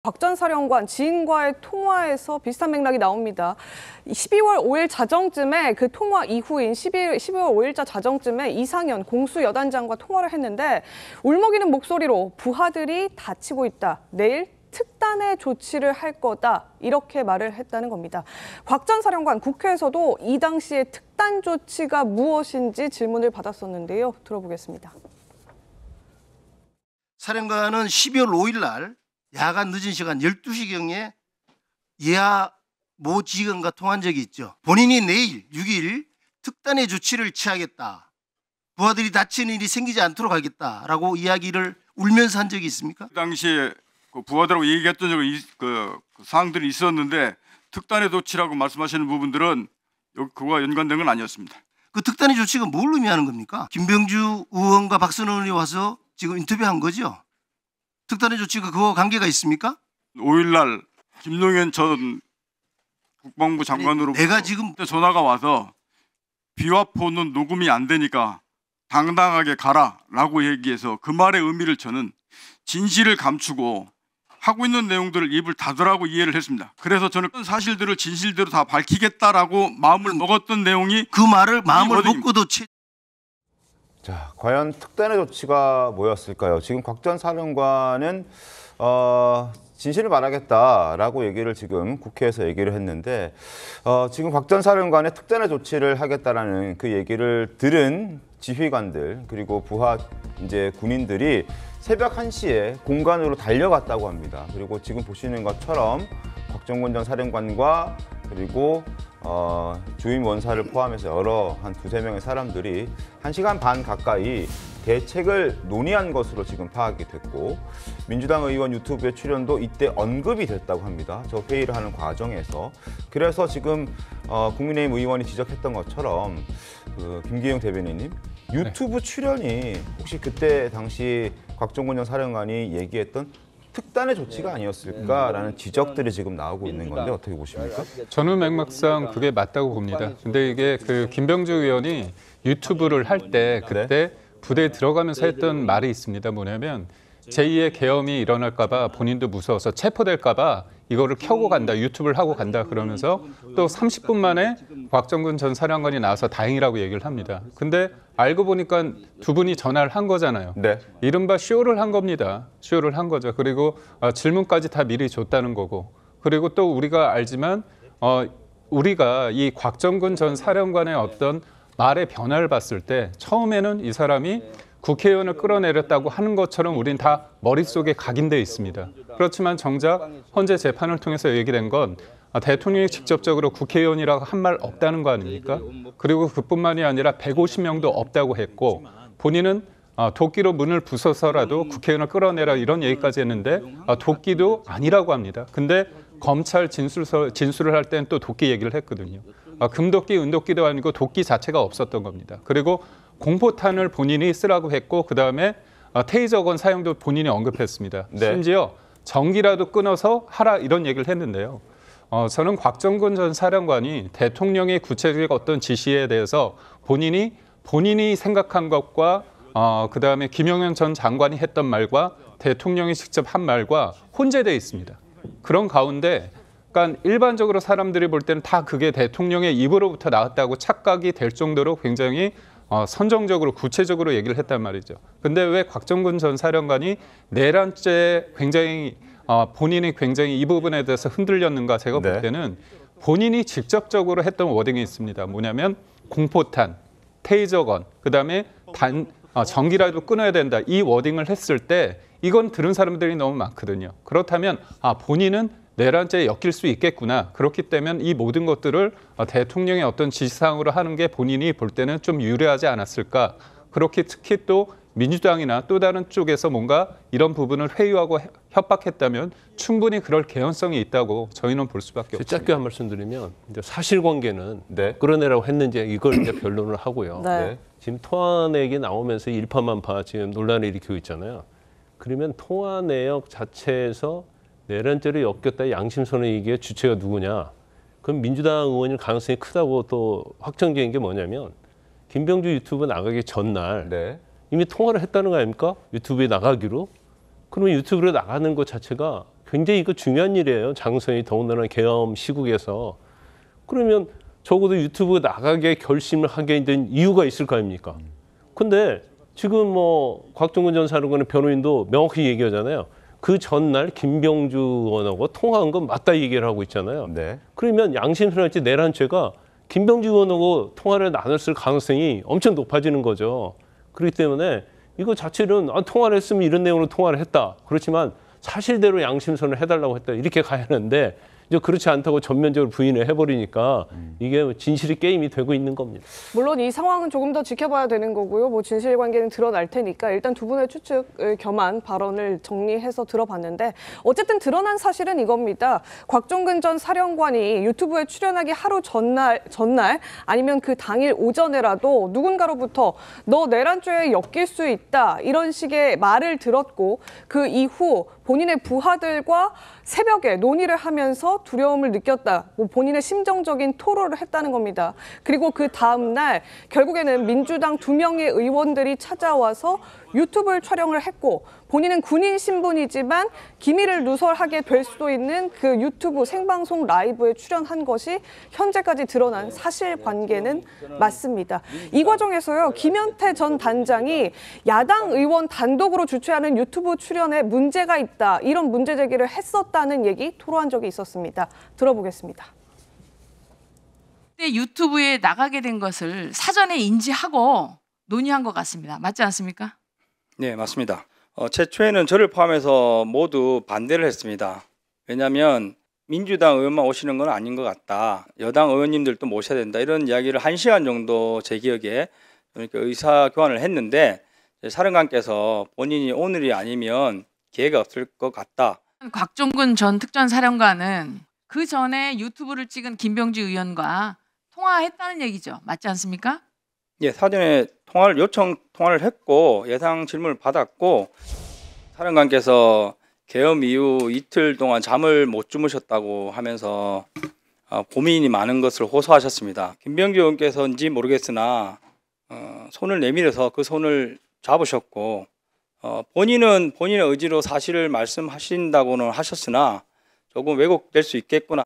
곽 전 사령관 지인과의 통화에서 비슷한 맥락이 나옵니다. 12월 5일 자정쯤에 그 통화 이후인 12월 5일자 자정쯤에 이상현 공수여단장과 통화를 했는데 울먹이는 목소리로 부하들이 다치고 있다. 내일 특단의 조치를 할 거다. 이렇게 말을 했다는 겁니다. 곽 전 사령관 국회에서도 이 당시의 특단 조치가 무엇인지 질문을 받았었는데요. 들어보겠습니다. 사령관은 12월 5일 날 야간 늦은 시간 12시경에 이하 모 지휘관과 통한 적이 있죠. 본인이 내일 6일 특단의 조치를 취하겠다. 부하들이 다치는 일이 생기지 않도록 하겠다라고 이야기를 울면서 한 적이 있습니까? 그 당시에 그 부하들하고 얘기했던 그 사항들이 있었는데 특단의 조치라고 말씀하시는 부분들은 그거와 연관된 건 아니었습니다. 그 특단의 조치가 뭘 의미하는 겁니까? 김병주 의원과 박선원 의원이 와서 지금 인터뷰한 거죠. 특단의 조치가 그거와 관계가 있습니까? 5일 날 김용현 전 국방부 장관으로 내가 지금 전화가 와서 비화포는 녹음이 안 되니까 당당하게 가라라고 얘기해서 그 말의 의미를 저는 진실을 감추고 하고 있는 내용들을 입을 닫으라고 이해를 했습니다. 그래서 저는 사실들을 진실대로 다 밝히겠다라고 마음을 먹었던 내용이 그 말을 마음을 먹고도 자, 과연 특단의 조치가 뭐였을까요? 지금 곽 전 사령관은 진실을 말하겠다라고 얘기를 지금 국회에서 얘기를 했는데 지금 곽 전 사령관의 특단의 조치를 하겠다라는 그 얘기를 들은 지휘관들 그리고 부하 이제 군인들이 새벽 1시에 공간으로 달려갔다고 합니다. 그리고 지금 보시는 것처럼 곽정근 전 사령관과 그리고 주임 원사를 포함해서 여러 한 두세 명의 사람들이 1시간 반 가까이 대책을 논의한 것으로 지금 파악이 됐고 민주당 의원 유튜브에 출연도 이때 언급이 됐다고 합니다. 저 회의를 하는 과정에서. 그래서 지금 국민의힘 의원이 지적했던 것처럼 그 김기용 대변인님 유튜브 출연이 혹시 그때 당시 곽정근 전 사령관이 얘기했던 특단의 조치가 아니었을까라는 지적들이 지금 나오고 있는 건데 어떻게 보십니까? 저는 맥락상 그게 맞다고 봅니다. 근데 이게 그 김병주 의원이 유튜브를 할 때 그때 부대에 들어가면서 했던 말이 있습니다. 뭐냐면 제2의 계엄이 일어날까 봐 본인도 무서워서 체포될까 봐 이거를 켜고 간다, 유튜브를 하고 간다 그러면서 또 30분 만에 곽정근 전 사령관이 나와서 다행이라고 얘기를 합니다. 근데 알고 보니까 두 분이 전화를 한 거잖아요. 네. 이른바 쇼를 한 겁니다. 쇼를 한 거죠. 그리고 질문까지 다 미리 줬다는 거고. 그리고 또 우리가 알지만 우리가 이 곽정근 전 사령관의 어떤 말의 변화를 봤을 때 처음에는 이 사람이 국회의원을 끌어내렸다고 하는 것처럼 우린 다 머릿속에 각인되어 있습니다. 그렇지만 정작 헌재 재판을 통해서 얘기된 건 대통령이 직접적으로 국회의원이라고 한 말 없다는 거 아닙니까? 그리고 그뿐만이 아니라 150명도 없다고 했고 본인은 도끼로 문을 부숴서라도 국회의원을 끌어내라 이런 얘기까지 했는데 도끼도 아니라고 합니다. 근데 검찰 진술을 할 때는 또 도끼 얘기를 했거든요. 금도끼, 은도끼도 아니고 도끼 자체가 없었던 겁니다. 그리고 공포탄을 본인이 쓰라고 했고 그다음에 테이저건 사용도 본인이 언급했습니다. 네. 심지어 전기라도 끊어서 하라 이런 얘기를 했는데요. 저는 곽정근 전 사령관이 대통령의 구체적인 어떤 지시에 대해서 본인이 생각한 것과 그다음에 김용현 전 장관이 했던 말과 대통령이 직접 한 말과 혼재되어 있습니다. 그런 가운데 그러니까 일반적으로 사람들이 볼 때는 다 그게 대통령의 입으로부터 나왔다고 착각이 될 정도로 굉장히 선정적으로 구체적으로 얘기를 했단 말이죠. 근데 왜 곽정근 전 사령관이 내란죄 굉장히 본인이 굉장히 이 부분에 대해서 흔들렸는가 제가 볼 때는 본인이 직접적으로 했던 워딩이 있습니다. 뭐냐면 공포탄, 테이저건, 그다음에 전기라도 끊어야 된다. 이 워딩을 했을 때 이건 들은 사람들이 너무 많거든요. 그렇다면 본인은 내란죄에 엮일 수 있겠구나. 그렇기 때문에 이 모든 것들을 대통령의 어떤 지시사항으로 하는 게 본인이 볼 때는 좀 유리하지 않았을까. 그렇게 특히 또 민주당이나 또 다른 쪽에서 뭔가 이런 부분을 회유하고 협박했다면 충분히 그럴 개연성이 있다고 저희는 볼 수밖에 없습니다. 짧게 한 말씀 드리면 이제 사실관계는 끌어내라고 했는지 이걸 이제 변론을 하고요. 지금 통화 내역이 나오면서 일파만파 지금 논란을 일으키고 있잖아요. 그러면 통화 내역 자체에서 내란죄로 엮였다 양심선언 얘기의 주체가 누구냐? 그럼 민주당 의원일 가능성이 크다고 또 확정적인 게 뭐냐면 김병주 유튜브 나가기 전날 이미 통화를 했다는 거 아닙니까? 유튜브에 나가기로. 그러면 유튜브로 나가는 것 자체가 굉장히 이거 중요한 일이에요. 장소에 더군다나 계엄 시국에서. 그러면 적어도 유튜브 나가게 결심을 하게 된 이유가 있을 거 아닙니까? 근데 지금 뭐 곽종근 전 사령관의 변호인도 명확히 얘기하잖아요. 그 전날 김병주 의원하고 통화한 건 맞다 얘기를 하고 있잖아요. 네. 그러면 양심선언죄 내란죄가 김병주 의원하고 통화를 나눴을 가능성이 엄청 높아지는 거죠. 그렇기 때문에 이거 자체는 통화를 했으면 이런 내용으로 통화를 했다. 그렇지만 사실대로 양심선언을 해달라고 했다. 이렇게 가야 하는데 이제 그렇지 않다고 전면적으로 부인을 해버리니까 이게 진실이 게임이 되고 있는 겁니다. 물론 이 상황은 조금 더 지켜봐야 되는 거고요. 뭐 진실관계는 드러날 테니까 일단 두 분의 추측을 겸한 발언을 정리해서 들어봤는데 어쨌든 드러난 사실은 이겁니다. 곽종근 전 사령관이 유튜브에 출연하기 하루 전날 아니면 그 당일 오전에라도 누군가로부터 너 내란죄에 엮일 수 있다 이런 식의 말을 들었고 그 이후 본인의 부하들과 새벽에 논의를 하면서 두려움을 느꼈다. 뭐 본인의 심정적인 토로를 했다는 겁니다. 그리고 그 다음 날 결국에는 민주당 2명의 의원들이 찾아와서 유튜브를 촬영을 했고 본인은 군인 신분이지만 기밀을 누설하게 될 수도 있는 그 유튜브 생방송 라이브에 출연한 것이 현재까지 드러난 사실관계는 맞습니다. 이 과정에서요. 김현태 전 단장이 야당 의원 단독으로 주최하는 유튜브 출연에 문제가 있다. 이런 문제 제기를 했었다는 얘기 토로한 적이 있었습니다. 들어보겠습니다. 유튜브에 나가게 된 것을 사전에 인지하고 논의한 것 같습니다. 맞지 않습니까? 네, 맞습니다. 최초에는 저를 포함해서 모두 반대를 했습니다. 왜냐하면 민주당 의원만 오시는 건 아닌 것 같다. 여당 의원님들도 모셔야 된다. 이런 이야기를 1시간 정도 제 기억에 이렇게 의사교환을 했는데 사령관께서 본인이 오늘이 아니면 기회가 없을 것 같다. 곽종근 전 특전사령관은 그 전에 유튜브를 찍은 김병주 의원과 통화했다는 얘기죠. 맞지 않습니까? 예, 사전에 요청 통화를 했고 예상 질문을 받았고 사령관께서 계엄 이후 이틀 동안 잠을 못 주무셨다고 하면서 고민이 많은 것을 호소하셨습니다. 김병주 의원께서인지 모르겠으나 손을 내밀어서 그 손을 잡으셨고 본인은 본인의 의지로 사실을 말씀하신다고는 하셨으나 조금 왜곡될 수 있겠구나.